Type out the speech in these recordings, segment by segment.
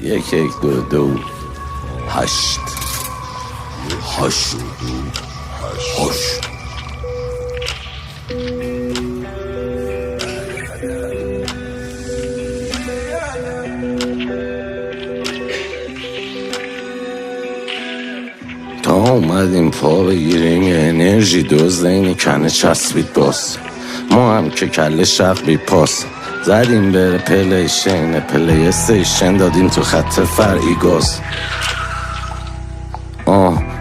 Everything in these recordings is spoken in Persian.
1 1 2 2 8 8 8 تا اومدیم پا بگیریم یه انرژی دزد اینی کنه چسبید باز ما هم که کله شق بی پاس زدیم بره پلیشن پلی استیشن دادیم تو خط فرعی گاز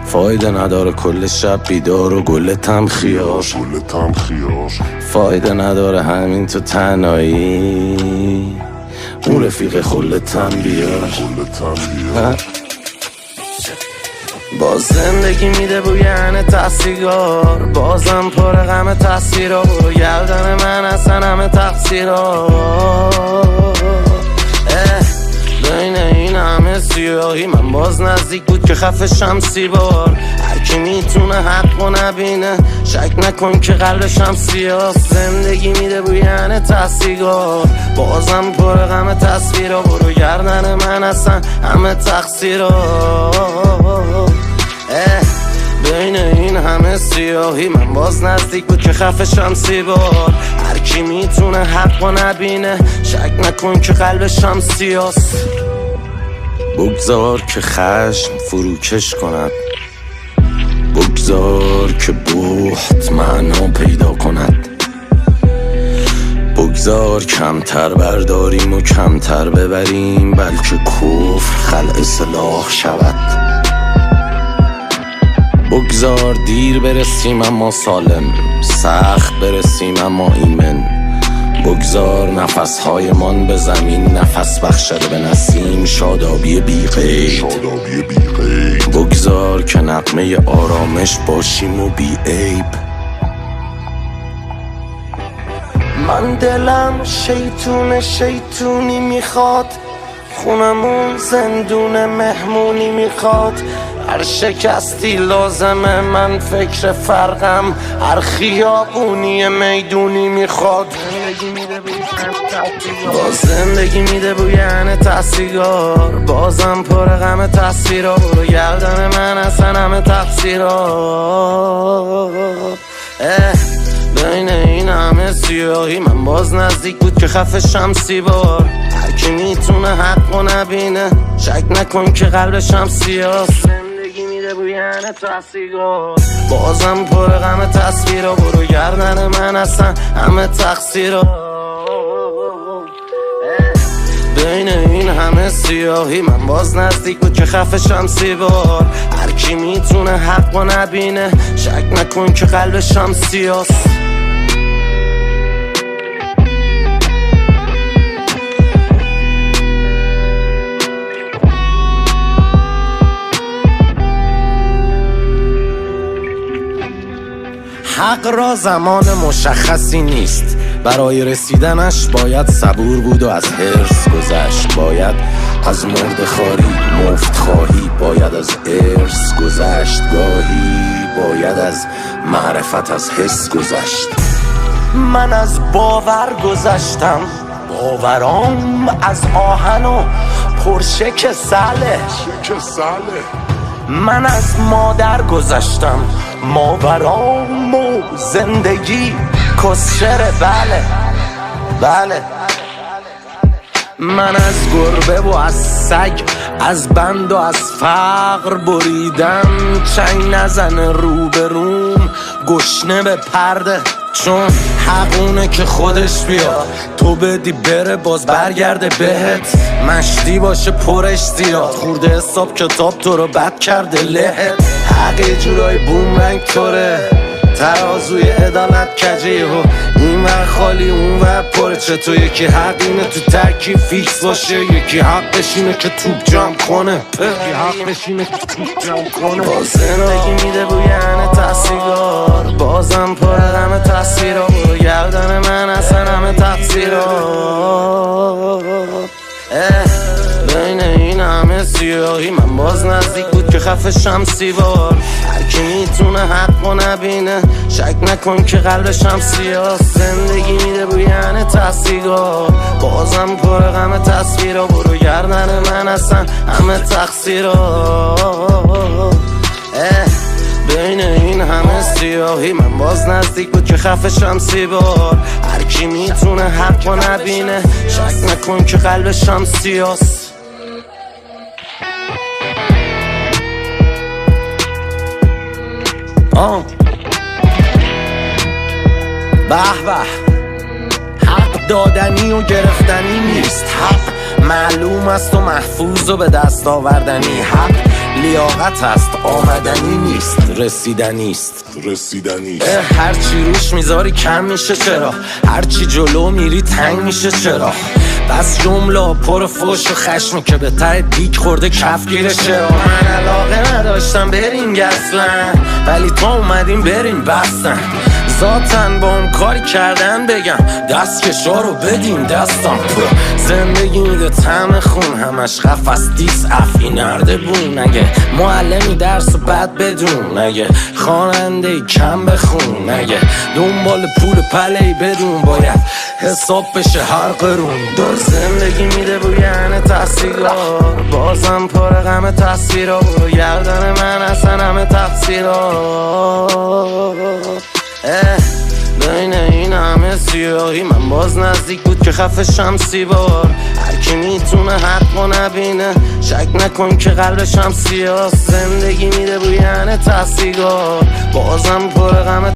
فایده نداره کل شب بیدار و گل تمخیار فایده نداره همین تو تنهایی اون رفیق خلتم بیار باز زندگی میده بوین تحصیلگار بازم پر غم تحصیرها برو گردن من اصلا همه تقصیرها بین این همه سیاهی من باز نزدیک بود که خفه شمسی بار هرکی میتونه حق و نبینه شک نکن که قلبشم سیاست زندگی میده بوین تحصیلگار بازم پر غم تصویرها برو گردن من اصلا همه تقصیرها بین این همه سیاهی من باز نزدیک بود که خفه شمسی بار هرکی میتونه حق و نبینه شک نکن که قلبشم سیاست بگذار که خشم فروکش کند بگذار که بحت معنا پیدا کند بگذار کمتر برداریم و کمتر ببریم بلکه کفر خلع سلاح شود بگذار دیر برسیم اما سالم سخت برسیم اما ایمن بگذار نفسهای من به زمین نفس بخشد به نسیم شادابی بی قید بگذار که نغمه آرامش باشیم و بی عیب من دلم شیطونی میخواد خونمون زندون مهمونی میخواد هر شکستی لازمه من فکر فرقم هر خیابونی میدونی میخواد باز زندگی میده بوین تحصیلگار بازم پر غم تصویرها برو گردن من اصلا همه تقصیرها بین این همه سیاهی من باز نزدیک بود که خفه شمسی بار هرکی میتونه حق و نبینه شک نکن که قلبشم سیاست زندگی میده بوین تحصیلگار بازم پر غم تصویرها برو گردن من اصلا همه تقصیرها بین این همه سیاهی من باز نزدیک بود که خفه شمسی بار هرکی میتونه حق و نبینه شک نکن که قلبشم سیاست حق را زمان مشخصی نیست برای رسیدنش باید صبور بود و از حرص گذشت باید از مرد خاری مفت خواهی باید از ارث گذشت گاهی باید از معرفت از حس گذشت من از باور گذشتم باورام از آهن و پرشک سله من از مادر گذشتم ماورام و زندگی کسچره بله من از گربه و از سگ از بند و از فقر بریدم چنگ نزنه روبروم گشنه به پرده چون حقونه که خودش بیاد تو بدی بره باز برگرده بهت مشتی باشه پرش زیاد خورده حساب کتاب تو رو بد کرده لهت حقی جورای بومرنگ طوره ترازوی عدالت کجه و این ور خالی اون ور پرچه تو یکی حق اینه تو ترکیب فیکس باشه یکی حقش اینه که توپ جمع کنه باز زندگی میده بوین تحصیلگار بازم پر غم تصویرها برو گردن من اصلا همه تقصیرها بین این همه سیاهی من باز نزدیک بود که خفه شم سیبار. هرکی میتونه حق و نبینه، شک نکن که قلبشم سیاه. زندگی میده بویانه تحصیلات، بازم پر غم تصویرها. برو گردن من اصلا همه تقصیرها. بین این همه سیاهی من باز نزدیک بود که خفه شم سیبار. هرکی میتونه حق و نبینه، شک نکن که قلبشم سیاست. به به، حق دادنی و گرفتنی نیست، حق معلوم است و محفوظ و به دست آوردنی. حق لیاقت است، آمدنی نیست، رسیدنی است. هرچی روش میذاری کم میشه چرا، هرچی جلو میری تنگ میشه چرا. بس جمله پر فوش و خشم که به ته دیگ خورده کفگیره چرا. من علاقه نداشتم بریم اصلا، ولی تو اومدیم بریم بستن. ذاتن با هم کاری کردن بگم دست کشا رو بدیم دستم. زندگی میده طعم خون، همش قفس دیس افی نرده بون. اگه معلمی درس و بد بدون، اگه خواننده کم بخون، اگه دنبال پول پلهی بدون، باید حساب بشه هر قرون. زندگی میده بویانه تحصیلات، بازم پر غم تصویرها. برو گردن من اصلا همه تقصیرات. بین این همه سیاهی من باز نزدیک بود که خفه شم سیبار. هرکی میتونه حق و نبینه، شک نکن که قلبشم سیاست. زندگی میده بویانه تحصیلات، بازم پر غم